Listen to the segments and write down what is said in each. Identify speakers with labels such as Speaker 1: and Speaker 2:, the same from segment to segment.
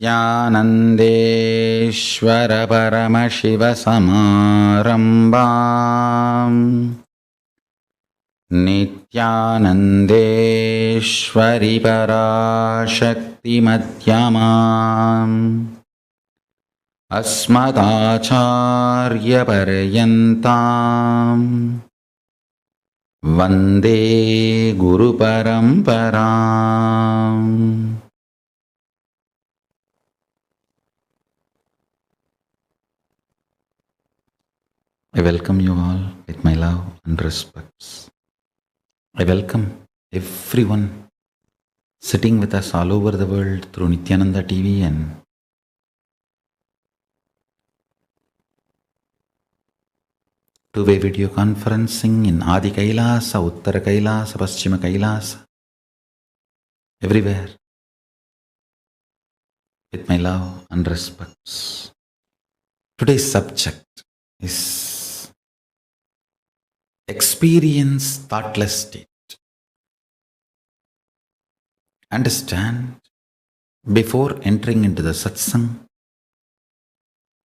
Speaker 1: नित्यानन्देश्वर परमशिवसमारम्भाम् नित्यानन्देश्वरि पराशक्तिमध्यमाम् अस्मदाचार्यपर्यन्ताम् वन्दे गुरुपरम्पराम्। I welcome you all with my love and respects. I welcome everyone sitting with us all over the world through Nityananda TV and two-way video conferencing in Adi Kailasa, Uttara Kailasa, Paschima Kailasa, everywhere with my love and respects. Today's subject is experience thoughtless state. Understand, before entering into the satsang,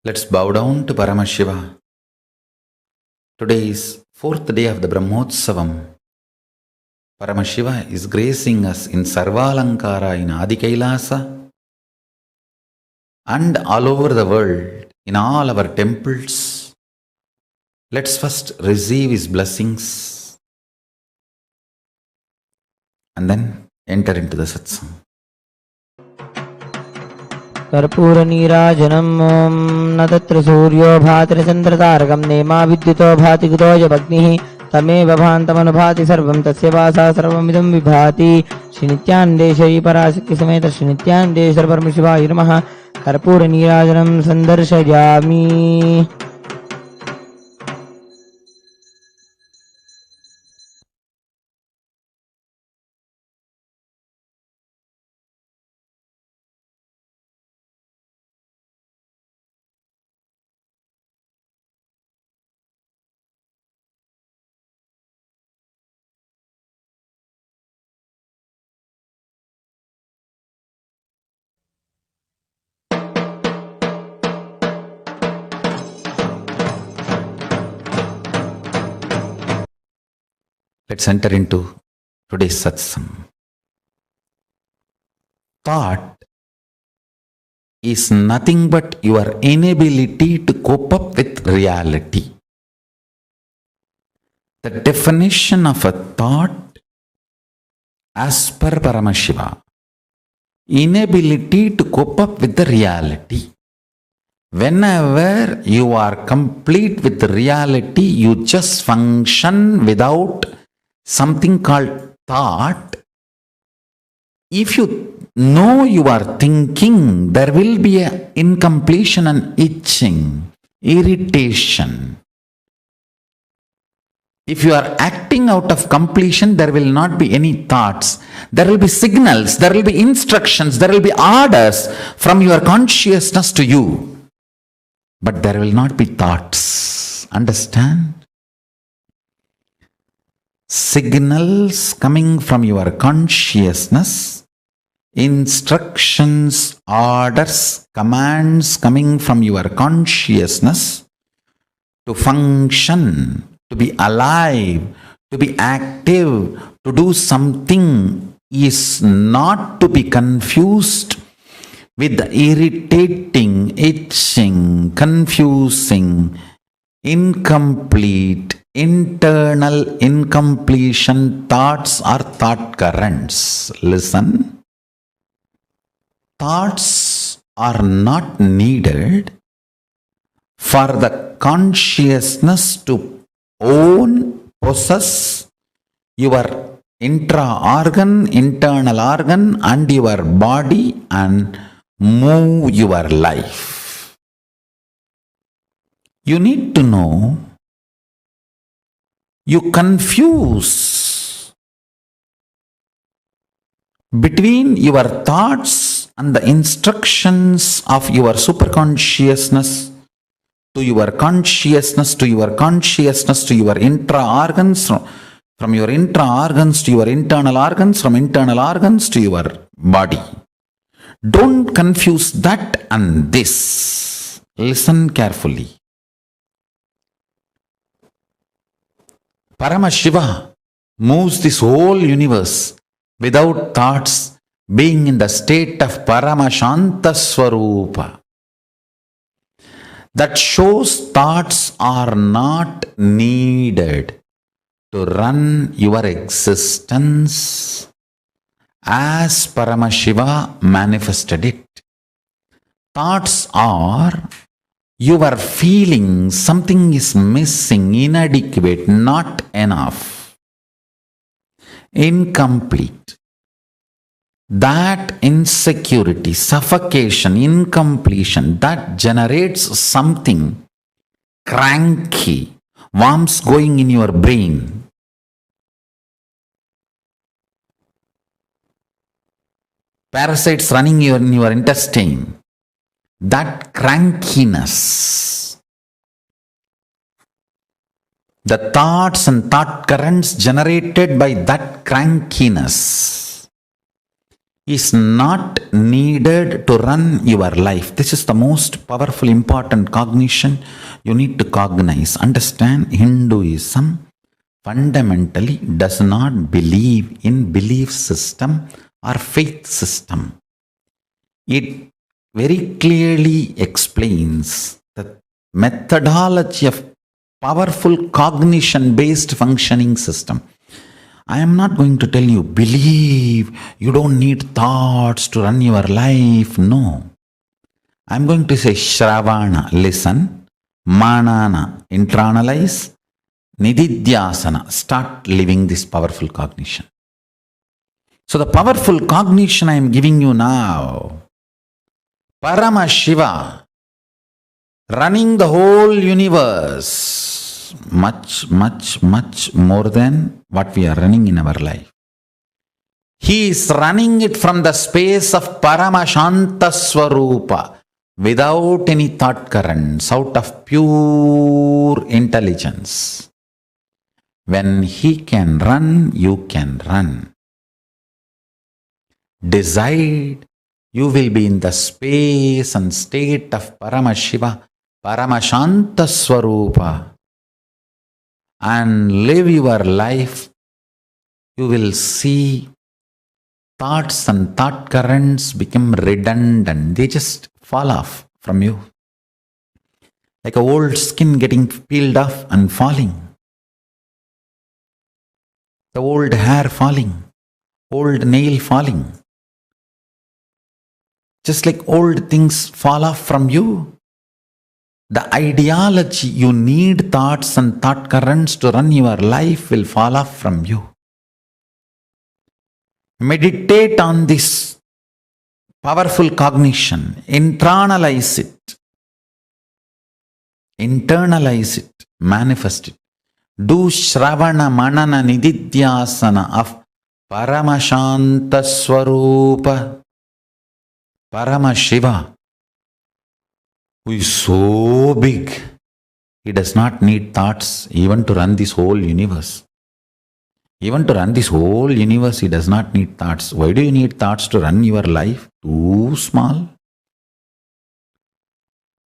Speaker 1: let's bow down to Paramashiva. Today is 4th day of the Brahmotsavam. Paramashiva is gracing us in Sarvalankara in Adi Kailasa and all over the world in all our temples. Let's first receive his blessings and then enter into the satsang.
Speaker 2: कर्पूर नीराजनम् ॐ न तत्र सूर्यो भाति न चन्द्रतारकम् नेमा विद्युतो भाति कुतोऽज भग्निः तमेव भान्तमनुभाति सर्वं तस्य वासा सर्वमिदं विभाति। श्रीनित्यानन्देश्वरी पराशक्ति समेत श्रीनित्यानन्देश्वर परमशिवाय नमः। कर्पूर नीराजनं सन्दर्शयामि।
Speaker 1: Let's enter into today's satsang. Thought is nothing but your inability to cope up with reality. The definition of a thought as per Paramashiva, inability to cope up with the reality. Whenever you are complete with the reality, you just function without something called thought. If you know you are thinking, there will be an incompletion and itching, irritation. If you are acting out of completion, there will not be any thoughts. There will be signals, there will be instructions, there will be orders from your consciousness to you. But there will not be thoughts. Understand? Signals coming from your consciousness, instructions, orders, commands coming from your consciousness to function, to be alive, to be active, to do something is not to be confused with the irritating, itching, confusing, incomplete, internal incompletion thoughts or thought currents. Listen. Thoughts are not needed for the consciousness to own, possess your intra-organ, internal organ and your body and move your life. You need to know, you confuse between your thoughts and the instructions of your superconsciousness to your consciousness, to your consciousness, to your intra-organs, from your intra-organs to your internal organs, from internal organs to your body. Don't confuse that and this. Listen carefully. Paramashiva moves this whole universe without thoughts, being in the state of Paramashanta Swarupa. That shows thoughts are not needed to run your existence as Paramashiva manifested it. Thoughts are your feeling something is missing, inadequate, not enough, incomplete. That insecurity, suffocation, incompletion, that generates something cranky, worms going in your brain. Parasites running in your intestine. That crankiness, the thoughts and thought currents generated by that crankiness is not needed to run your life. This is the most powerful, important cognition you need to cognize. Understand, Hinduism fundamentally does not believe in belief system or faith system. It very clearly explains the methodology of powerful cognition-based functioning system. I am not going to tell you, believe, you don't need thoughts to run your life. No. I am going to say, Shravana, listen, Manana, internalize, Nididhyasana, start living this powerful cognition. So the powerful cognition I am giving you now, Paramashiva, running the whole universe, much more than what we are running in our life. He is running it from the space of Paramashanta Swarupa, without any thought currents, out of pure intelligence. When he can run, you can run. Decide. You will be in the space and state of Paramashiva, Paramashanta Swarupa, and live your life. You will see thoughts and thought currents become redundant. They just fall off from you. Like a old skin getting peeled off and falling. The old hair falling. Old nail falling. Just like old things fall off from you, the ideology you need thoughts and thought currents to run your life will fall off from you. Meditate on this powerful cognition. Internalize it, manifest it. Do Shravana Manana Nididhyasana of Paramashanta Swarupa. Paramashiva, who is so big, he does not need thoughts even to run this whole universe. Even to run this whole universe, he does not need thoughts. Why do you need thoughts to run your life? Too small.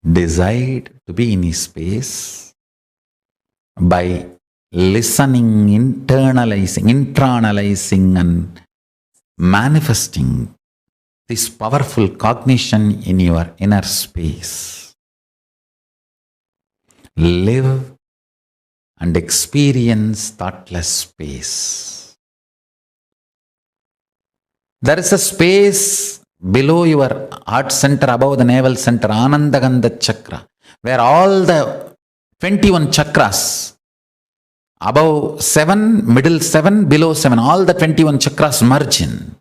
Speaker 1: Decide to be in his space by listening, internalizing and manifesting this powerful cognition in your inner space. Live and experience thoughtless space. There is a space below your heart center, above the navel center, Anandagandha chakra, where all the 21 chakras, above 7, middle 7, below 7, all the 21 chakras merge in.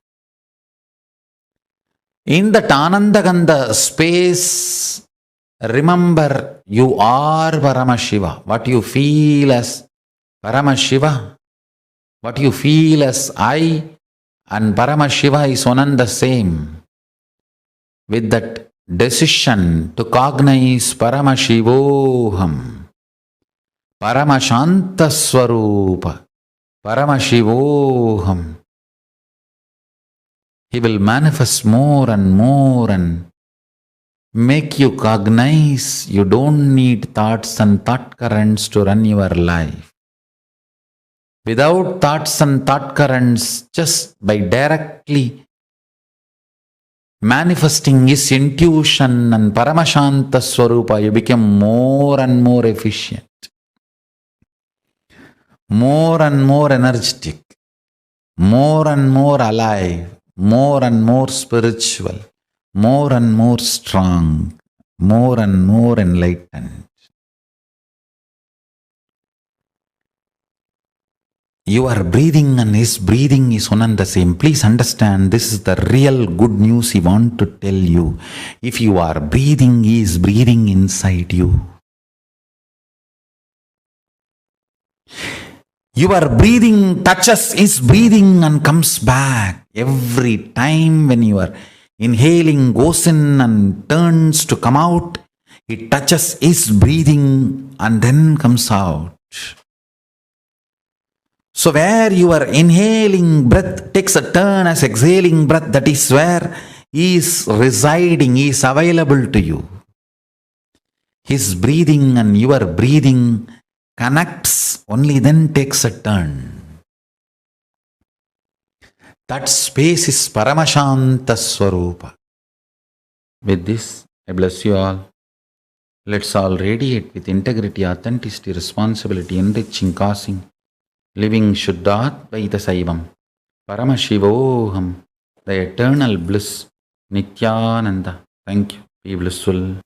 Speaker 1: In that Anandagandha space, remember you are Paramashiva. What you feel as Paramashiva, what you feel as I and Paramashiva is one and the same. With that decision to cognize Paramashivoham, Paramashanta Swarupa, Paramashivoham, He will manifest more and make you cognize you don't need thoughts and thought currents to run your life. Without thoughts and thought currents, just by directly manifesting his intuition and Paramashanta Swarupa, you become more and more efficient, more and more energetic, more and more alive, more and more spiritual, more and more strong, more and more enlightened. Your breathing and his breathing is one and the same. Please understand, this is the real good news he wants to tell you. If you are breathing, he is breathing inside you. Your breathing touches his breathing and comes back. Every time when you are inhaling, goes in and turns to come out, it touches his breathing and then comes out. So where your inhaling breath takes a turn as exhaling breath, that is where he is residing, he is available to you. His breathing and your breathing connects, only then takes a turn. That space is Paramashanta Swarupa. With this, I bless you all. Let's all radiate with integrity, authenticity, responsibility, enriching, causing, living Shuddhatvaita Saivam, Paramashivoham, the eternal bliss, Nityananda. Thank you. Be blissful.